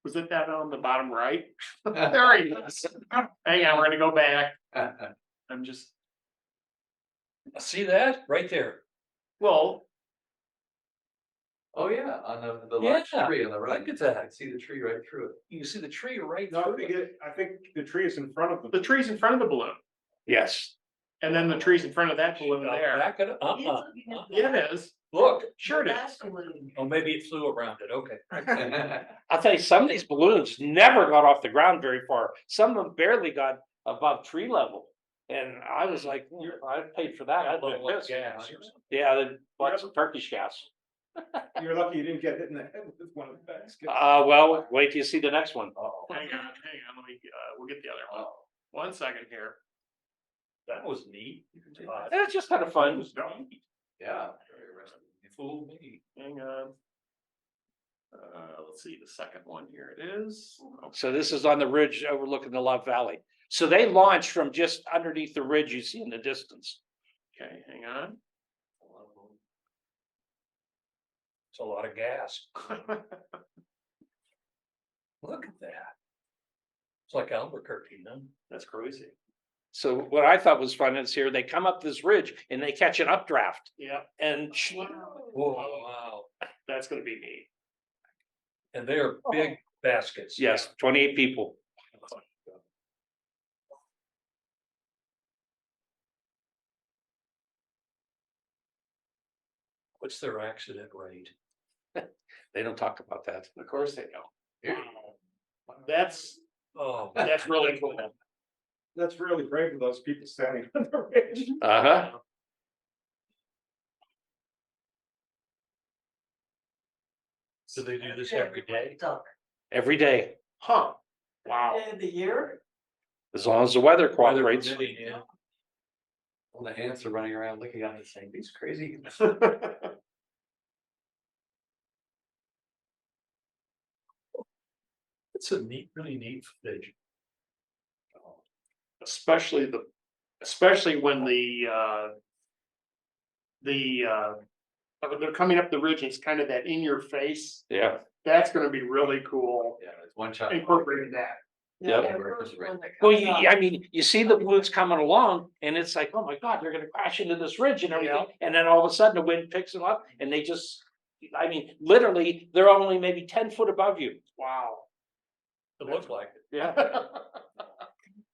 Was it that on the bottom right? There he is. Hang on, we're gonna go back. I'm just, See that? Right there. well, Oh, yeah, on the large Yeah, tree on the right. look at that. I can see the tree right through it. You can see the tree right No, through it. I think the tree is in front of the them. tree's in front of the balloon, Yes. and then the tree's in front of that balloon there. Back it up. Yeah, it is. Look. Sure it That is. balloon. Oh, maybe it flew around it. Okay. I'll tell you, some of these balloons never got off the ground very far. Some of them barely got above tree level. And I was like, I paid for that. I'd Look been like pissed. gas or something. Yeah, they bought some Turkish gas. You're lucky you didn't get hit in the head with one of the baskets. Well, wait till you see the next one. Hang on, let me, we'll get the other one. 1 second here. That was neat. It's just kind of fun. Yeah. Very arresting. You fooled me. Hang on. Let's see, the second one here it is. So this is on the ridge overlooking the Love Valley. So they launched from just underneath the ridge you see in the distance. Okay, hang on. It's a lot of gas. Look at that. It's like Albuquerque, no? That's crazy. So what I thought was fun is here, they come up this ridge and they catch an updraft Yeah, and Whoa, wow. that's gonna be neat. And they are big baskets. yes, 28 people. What's their accident rate? They don't talk about that. Of course they know. That's Oh. really cool. That's really brave of those people standing on the ridge. Uh-huh. Do they do this every day? Duck. Every day, Huh, wow. Day of the year? as long as the weather Weather cooperates. permitting, yeah. All the ants are running around looking at me saying, these crazy. It's a neat, really neat footage. Especially when they're coming up the ridge, it's kind of that in your face. Yeah. That's gonna be really cool, Yeah, it's one shot. incorporating that. Yep. The first one that Well, comes up. I mean, you see the balloons coming along and it's like, oh my God, they're gonna crash into this ridge and everything. And then all of a sudden the wind picks them up and they just, I mean, literally, they're only maybe 10 foot above you. Wow. It looked like it. Yeah.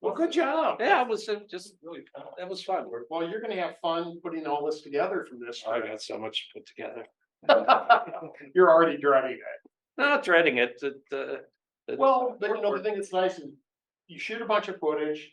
Well, good job. Yeah, it was just, Really fun. that was fun. Well, you're gonna have fun putting all this together from this. I got so much to put together. You're already dreading it. Not dreading it. Well, but you know, the thing that's nice is you shoot a bunch of footage,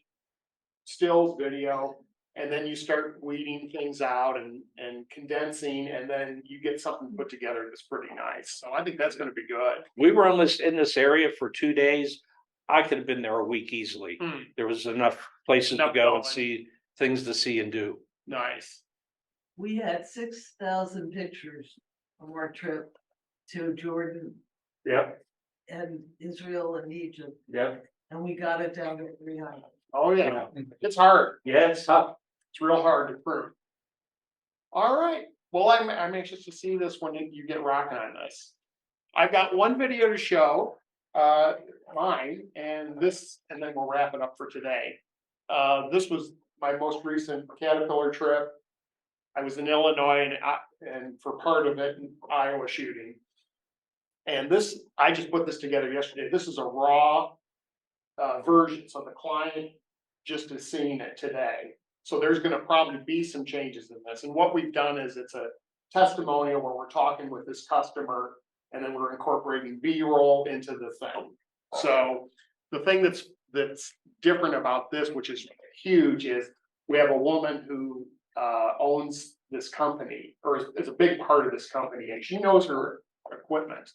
stills, video, And then you start weeding things out and condensing, and then you get something put together that's pretty nice. So I think that's gonna be good. We were in this area for 2 days. I could have been there a week easily. There was enough places to Enough go going. and see, things to see and do. Nice. We had 6,000 pictures of our trip to Jordan Yep, and Israel and Egypt, yep. and we got it down to 300. Oh, yeah, it's hard. Yeah, it's tough. It's real hard to prove. All right, well, I'm anxious to see this when you get rocking on this. I've got one video to show, mine, and then we'll wrap it up for today. This was my most recent Caterpillar trip. I was in Illinois and for part of it, in Iowa shooting. And I just put this together yesterday. This is a raw version, so the client just is seeing it today. So there's gonna probably be some changes in this. And what we've done is it's a testimonial where we're talking with this customer and then we're incorporating B-roll into the thing. So the thing that's different about this, which is huge, is we have a woman who owns this company, or is a big part of this company, and she knows her equipment.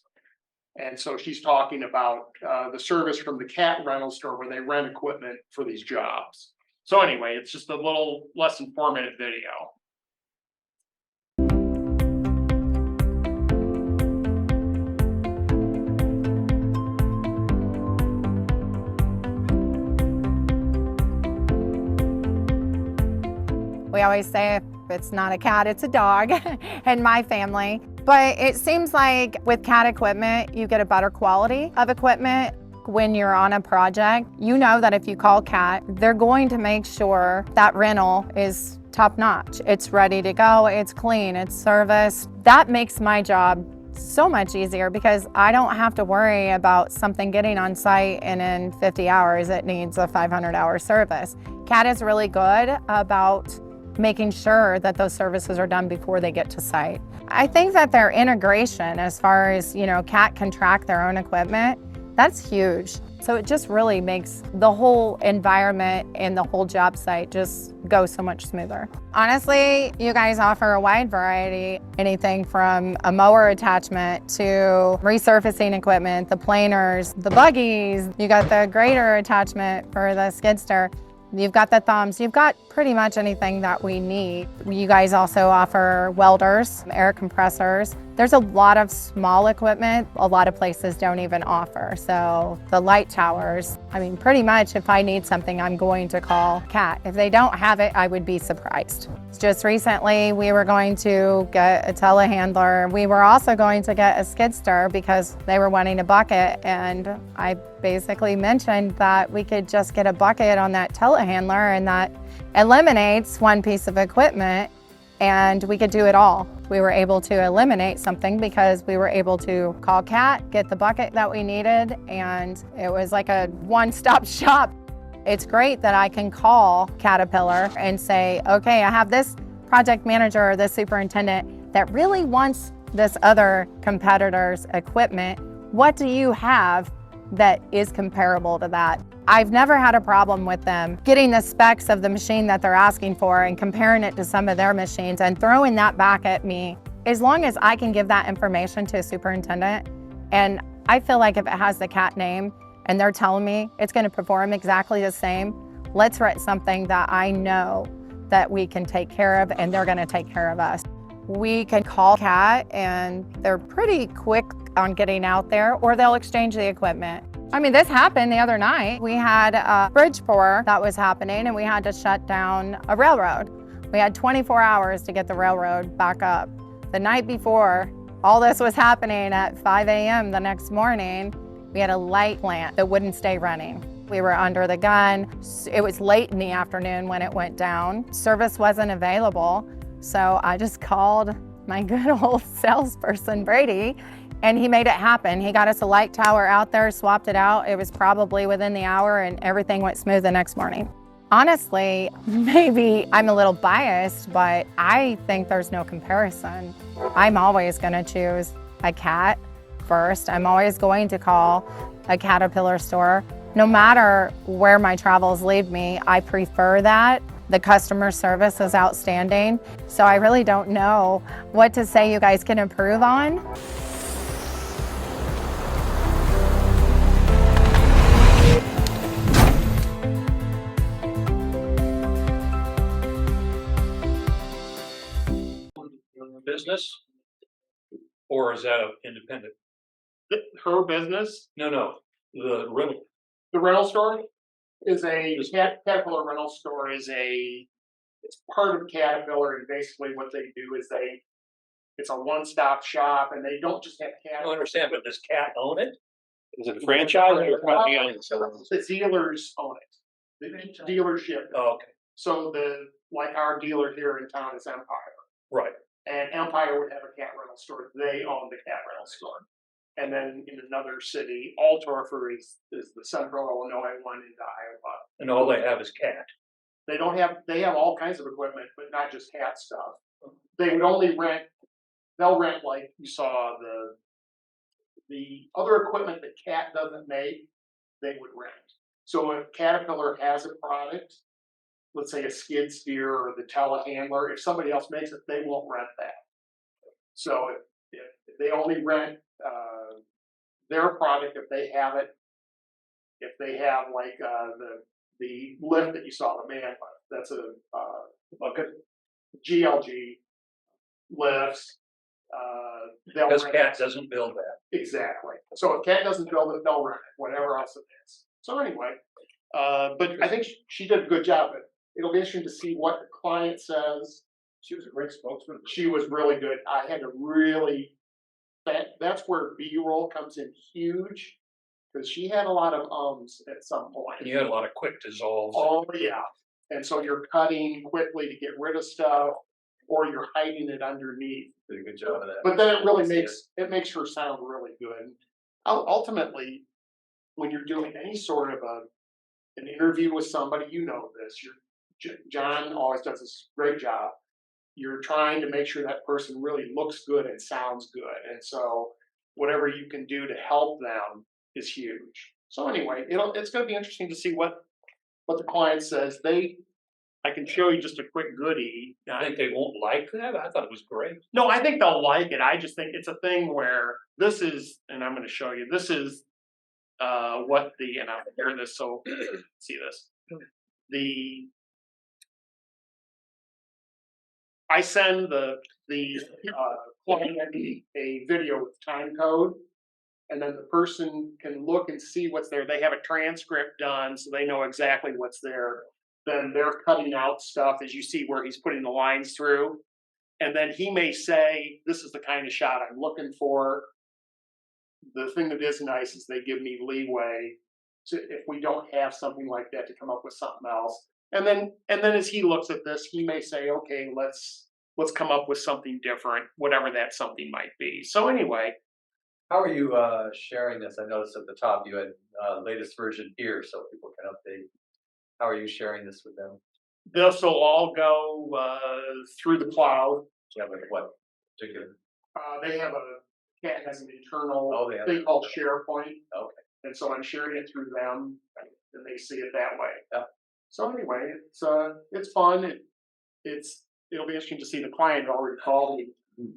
And so she's talking about the service from the cat rental store where they rent equipment for these jobs. So anyway, it's just a little less than 4-minute video. We always say if it's not a cat, it's a dog in my family. But it seems like with cat equipment, you get a better quality of equipment. When you're on a project, you know that if you call CAT, they're going to make sure that rental is top notch. It's ready to go, it's clean, it's serviced. That makes my job so much easier because I don't have to worry about something getting on site and in 50 hours it needs a 500-hour service. CAT is really good about making sure that those services are done before they get to site. I think that their integration as far as, CAT can track their own equipment, that's huge. So it just really makes the whole environment and the whole job site just go so much smoother. Honestly, you guys offer a wide variety, anything from a mower attachment to resurfacing equipment, the planers, the buggies, you got the grader attachment for the skid steer. You've got the thumbs, you've got pretty much anything that we need. You guys also offer welders, air compressors. There's a lot of small equipment a lot of places don't even offer. So the light towers, pretty much if I need something, I'm going to call CAT. If they don't have it, I would be surprised. Just recently, we were going to get a telehandler. We were also going to get a skid steer because they were wanting a bucket, and I basically mentioned that we could just get a bucket on that telehandler and that eliminates one piece of equipment and we could do it all. We were able to eliminate something because we were able to call CAT, get the bucket that we needed, and it was like a one-stop shop. It's great that I can call Caterpillar and say, okay, I have this project manager or this superintendent that really wants this other competitor's equipment. What do you have that is comparable to that? I've never had a problem with them getting the specs of the machine that they're asking for and comparing it to some of their machines and throwing that back at me. As long as I can give that information to a superintendent, and I feel like if it has the CAT name and they're telling me it's going to perform exactly the same, let's write something that I know that we can take care of and they're going to take care of us. We can call CAT and they're pretty quick on getting out there, or they'll exchange the equipment. This happened the other night. We had a bridge pour that was happening and we had to shut down a railroad. We had 24 hours to get the railroad back up. The night before all this was happening at 5 a.m. the next morning, we had a light plant that wouldn't stay running. We were under the gun. It was late in the afternoon when it went down. Service wasn't available. So I just called my good old salesperson, Brady, and he made it happen. He got us a light tower out there, swapped it out. It was probably within the hour and everything went smooth the next morning. Honestly, maybe I'm a little biased, but I think there's no comparison. I'm always gonna choose a CAT first. I'm always going to call a Caterpillar store. No matter where my travels lead me, I prefer that The customer service is outstanding. So I really don't know what to say you guys can improve on. Business? Or is that an independent? Her business, No, the rental. the rental store is Caterpillar rental store it's part of Caterpillar, and basically what they do is it's a one-stop shop, and they don't just have I don't Caterpillar. understand, but does Cat own it? Is it a franchise or a company owned? The dealers own it, the dealership. Oh, okay, So like our dealer here in town is Empire, right. and Empire would have a cat rental store. They own the cat rental store. And then in another city, Altorfer is the central Illinois one into Iowa. And all they have is Cat. They have all kinds of equipment, but not just cat stuff. They would only they'll rent, like you saw, the other equipment that Cat doesn't make, they would rent. So if Caterpillar has a product, let's say a skid steer or the telehandler, if somebody else makes it, they won't rent that. So if they only rent their product if they have it, if they have like the lift that you saw, the man lift, that's like a GLG lifts. Because Cat doesn't build that. Exactly. So if Cat doesn't build it, they'll rent it, whatever else it is. So anyway, but I think she did a good job. It'll be interesting to see what the client says. She was a great spokesman. She was really good. I had to really, that's where B-roll comes in huge, because she had a lot of ums at some point. And you had a lot of quick dissolves. Oh, yeah. And so you're cutting quickly to get rid of stuff, or you're hiding it underneath. Did a good job of that. But then it really makes her sound really good. Ultimately, when you're doing any sort of an interview with somebody, you know this. John always does this great job. You're trying to make sure that person really looks good and sounds good, and so whatever you can do to help them is huge. So anyway, it's going to be interesting to see what the client says. I can show you just a quick goodie. I think they won't like that. I thought it was great. No, I think they'll like it. I just think it's a thing where this is, and I'm going to show you. This is what and I'll hear this. So see this. I send the client a video with time code, and then the person can look and see what's there. They have a transcript done, so they know exactly what's there. Then they're cutting out stuff, as you see where he's putting the lines through. And then he may say, this is the kind of shot I'm looking for. The thing that is nice is they give me leeway to, if we don't have something like that, to come up with something else. And then as he looks at this, he may say, okay, let's come up with something different, whatever that something might be. So anyway. How are you sharing this? I noticed at the top you had latest version here so people can update. How are you sharing this with them? This will all go through the cloud. Do you have what particular? They have Cat has an internal thing called SharePoint. Okay. And so I'm sharing it through them, and they see it that way. Yeah. So anyway, it's fun. It'll be interesting to see. The client already called me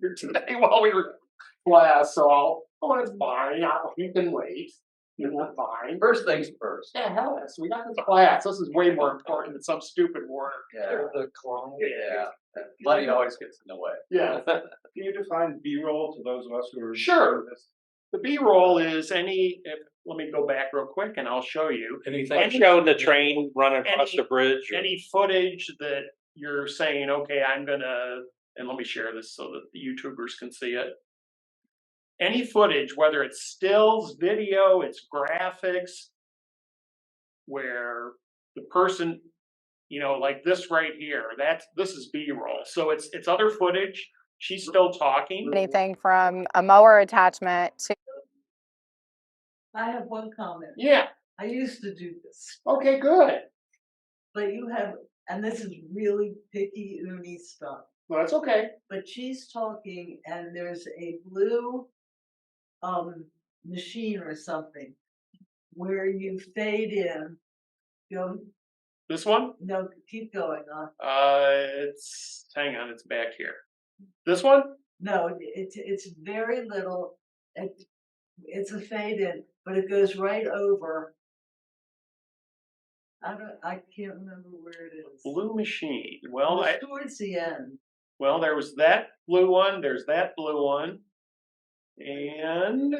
here today while we were in class. So it's fine. You can wait. You're fine. First things first. Yeah, hell yes. We got this class. This is way more important than some stupid work. Yeah. The client. Yeah. Money always gets in the way. Yeah. Can you define B-roll to those of us who are sure? The B-roll is let me go back real quick and I'll show you. Anything showing the train running across the bridge? Any footage that you're saying, okay, and let me share this so that the YouTubers can see it. Any footage, whether it's stills, video, it's graphics, where the person, like this right here, this is B-roll. So it's other footage. She's still talking. Anything from a mower attachment to. I have one comment. Yeah. I used to do this. Okay, good. But and this is really picky, Uni stuff. Well, that's okay. But she's talking, and there's a blue machine or something where you fade in, This one? No, keep going on. Hang on, it's back here. This one? No, it's very little. It's a fade in, but it goes right over. I can't remember where it is. Blue machine. Well, It's towards the end. well, there was that blue one, there's that blue one. And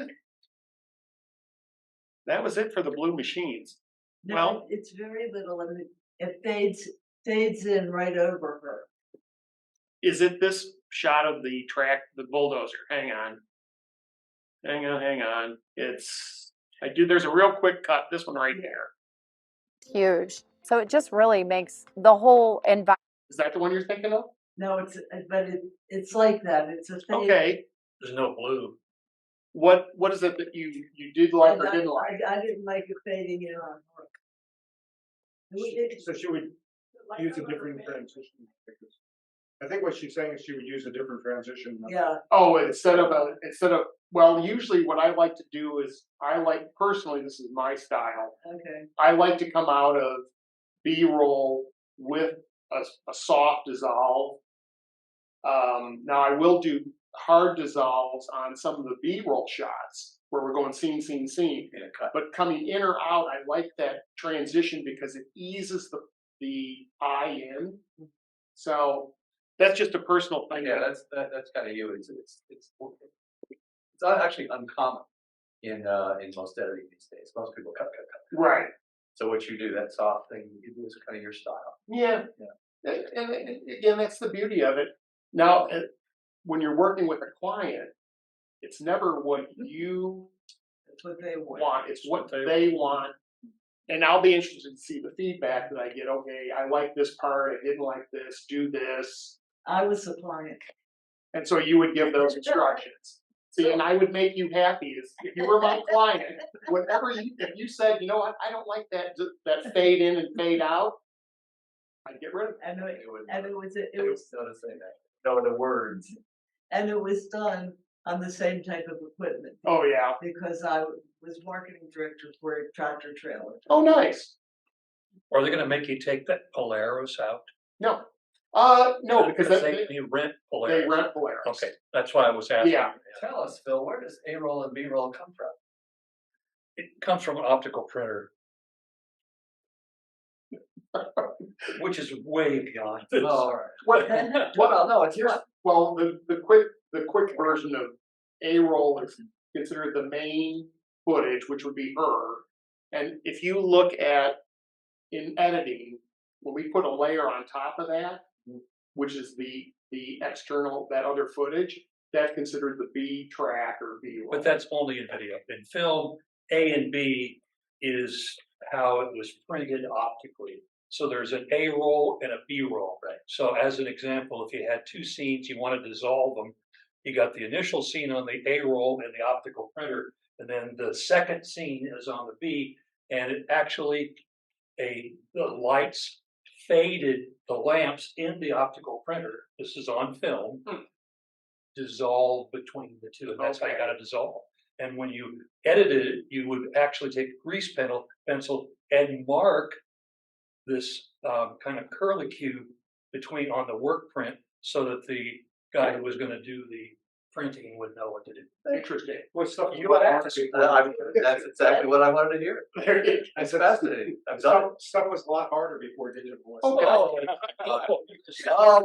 that was it for the blue machines. No, Well- it's very little and it fades in right over her. Is it this shot of the the bulldozer? Hang on. Hang on. There's a real quick cut, this one right there. Huge. So it just really makes the whole environment. Is that the one you're thinking of? No, it's like that. It's a fade. Okay. There's no blue. What is it that you did like or didn't like? I didn't like it fading in on her. So she would use a different transition. I think what she's saying is she would use a different transition. Yeah. Oh, well, usually what I like to do is personally, this is my style. Okay. I like to come out of B-roll with a soft dissolve. Now I will do hard dissolves on some of the B-roll shots where we're going scene. But coming in or out, I like that transition because it eases the eye in. So that's just a personal thing. Yeah, that's kind of you. It's actually uncommon in most editing these days. Most people cut. Right. So what you do, that soft thing you do, is kind of your style. Yeah. And again, that's the beauty of it. Now, when you're working with a client, it's never what you That's what they want. It's what they want. And I'll be interested to see the feedback that I get. Okay, I like this part. I didn't like this. Do this. I was the client. And so you would give those instructions. See, and I would make you happy if you were my client. If you said, you know what, I don't like that fade in and fade out, I'd get rid of it. And it was Don't say that. No, the words. and it was done on the same type of equipment. Oh yeah. Because I was marketing director for a tractor trailer. Oh nice. Are they gonna make you take that Polaris out? No. No, because they rent Polaris. They rent Polaris. Okay, that's why I was asking. Yeah. Tell us, Phil, where does A-roll and B-roll come from? It comes from an optical printer. Which is way beyond this. Oh, all right. Well, no, it's not. Well, the quick version of A-roll is considered the main footage, which would be her. And if you look at in editing, when we put a layer on top of that, which is the external, that other footage, that's considered the B track or B roll. But that's only in video. In film, A and B is how it was printed optically. So there's an A roll and a B roll. Right. So as an example, if you had two scenes, you want to dissolve them, you got the initial scene on the A roll and the optical printer, and then the second scene is on the B, and it actually, the lights faded the lamps in the optical printer. This is on film. Dissolve between the two, and that's how you got to dissolve. And when you edited it, you would actually take a grease pencil and mark this kind of curlicue between on the work print, so that the guy who was going to do the printing would know what to do. Interesting. What stuff You asked. That's exactly what I wanted to hear. That's fascinating. I'm done. Stuff was a lot harder before digital was. Oh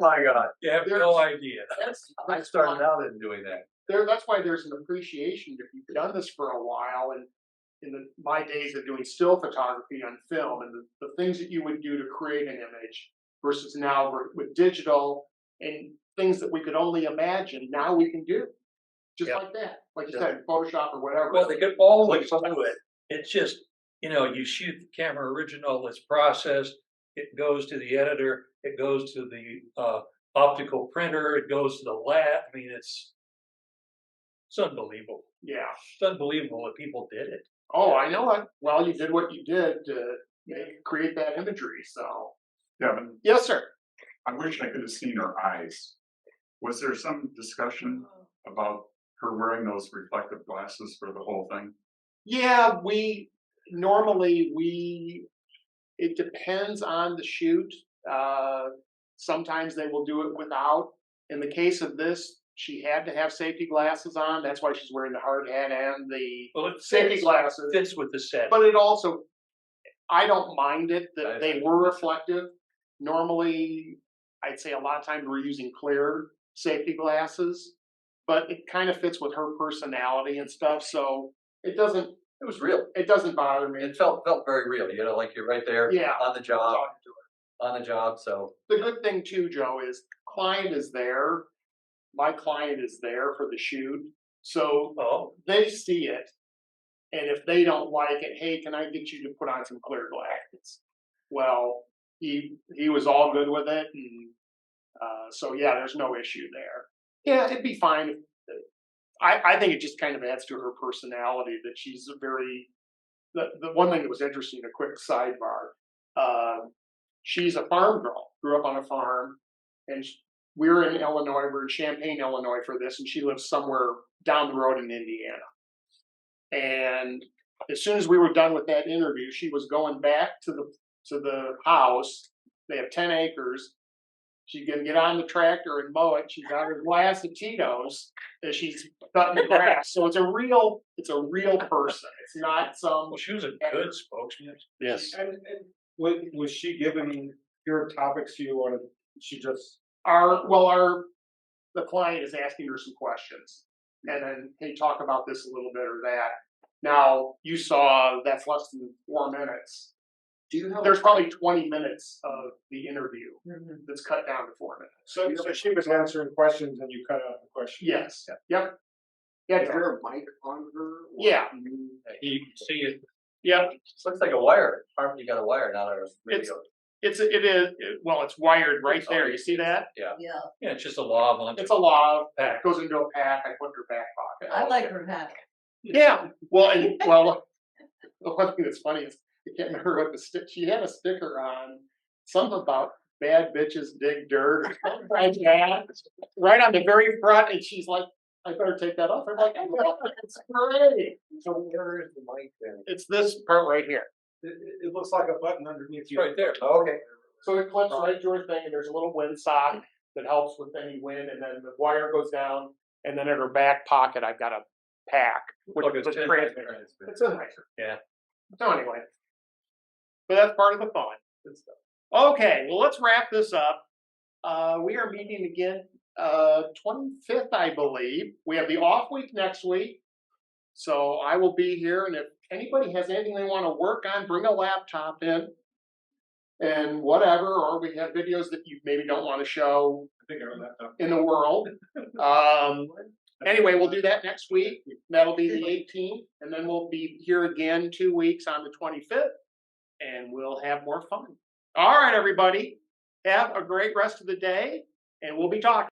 my God. You have no idea. I started out in doing that. That's why there's an appreciation if you've done this for a while, and in my days of doing still photography on film, and the things that you would do to create an image versus now with digital and things that we could only imagine, now we can do just like that, like you said, Photoshop or whatever. Well, they could always do it. It's just, you shoot the camera original, it's processed, it goes to the editor, it goes to the optical printer, it goes to the lab. I mean, it's unbelievable. Yeah. It's unbelievable that people did it. Oh, I know it. Well, you did what you did to create that imagery. So, Devin, yes, sir. I wish I could have seen her eyes. Was there some discussion about her wearing those reflective glasses for the whole thing? Yeah, normally It depends on the shoot. Sometimes they will do it without. In the case of this, she had to have safety glasses on. That's why she's wearing the hard hat and the Well, it safety fits, glasses. fits with the set. But it also, I don't mind it that they were reflective. Normally, I'd say a lot of times we're using clear safety glasses, but it kind of fits with her personality and stuff. So it doesn't. It was real. It doesn't bother me. It felt very real, you know, like you're right there Yeah. on the job, so. The good thing too, Joe, is client is there. My client is there for the shoot. So they see it. And if they don't like it, hey, can I get you to put on some clear glasses? Well, he was all good with it. And so, yeah, there's no issue there. Yeah, it'd be fine. I think it just kind of adds to her personality that she's a very, the one thing that was interesting, a quick sidebar, she's a farm girl, grew up on a farm, and we're in Illinois, we're in Champaign, Illinois for this, and she lives somewhere down the road in Indiana. And as soon as we were done with that interview, she was going back to the house. They have 10 acres. She's gonna get on the tractor and mow it. She's got her glass of Tito's as she's cutting the grass. So it's a real person. It's not some. Well, she was a good spokesman. Yes. And was she giving your topics you wanted? She just The client is asking her some questions, and then hey, talk about this a little bit or that. Now you saw that's less than 4 minutes. There's probably 20 minutes of the interview that's cut down to 4 minutes. so she was answering questions and you cut out the question. Yes. Yep. Yeah. Is there a mic on her? Yeah. You can see it. Yep. This looks like a wire. You got a wire, not a radio. It is. Well, it's wired right there. You see that? Yeah. Yeah, Yeah, it's just a lav on. It's a lav. It goes into a pack. I put in her back pocket. I like her hat. Yeah. Well, the one thing that's funny is I can't remember what she had a sticker on, something about bad bitches dig dirt or something like that, right on the very front, and she's like, I better take that off. I'm like, oh, it's great. So where is the mic then? It's this part right here. It looks like a button underneath It's you. right there. Okay. So it clips right to her thing, and there's a little windsock that helps with any wind, and then the wire goes down, and then in her back pocket, I've got a pack with Like a the 10 transmitter. It's a nicer. Yeah. So anyway, but that's part of the fun. Good stuff. Okay, well, let's wrap this up. We are meeting again 25th, I believe. We have the off week next week, so I will be here. And if anybody has anything they want to work on, bring a laptop in and whatever. Or we have videos that you maybe don't want to show in the world. Anyway, we'll do that next week. That'll be the 18th, and then we'll be here again 2 weeks on the 25th, and we'll have more fun. All right, everybody. Have a great rest of the day, and we'll be talking.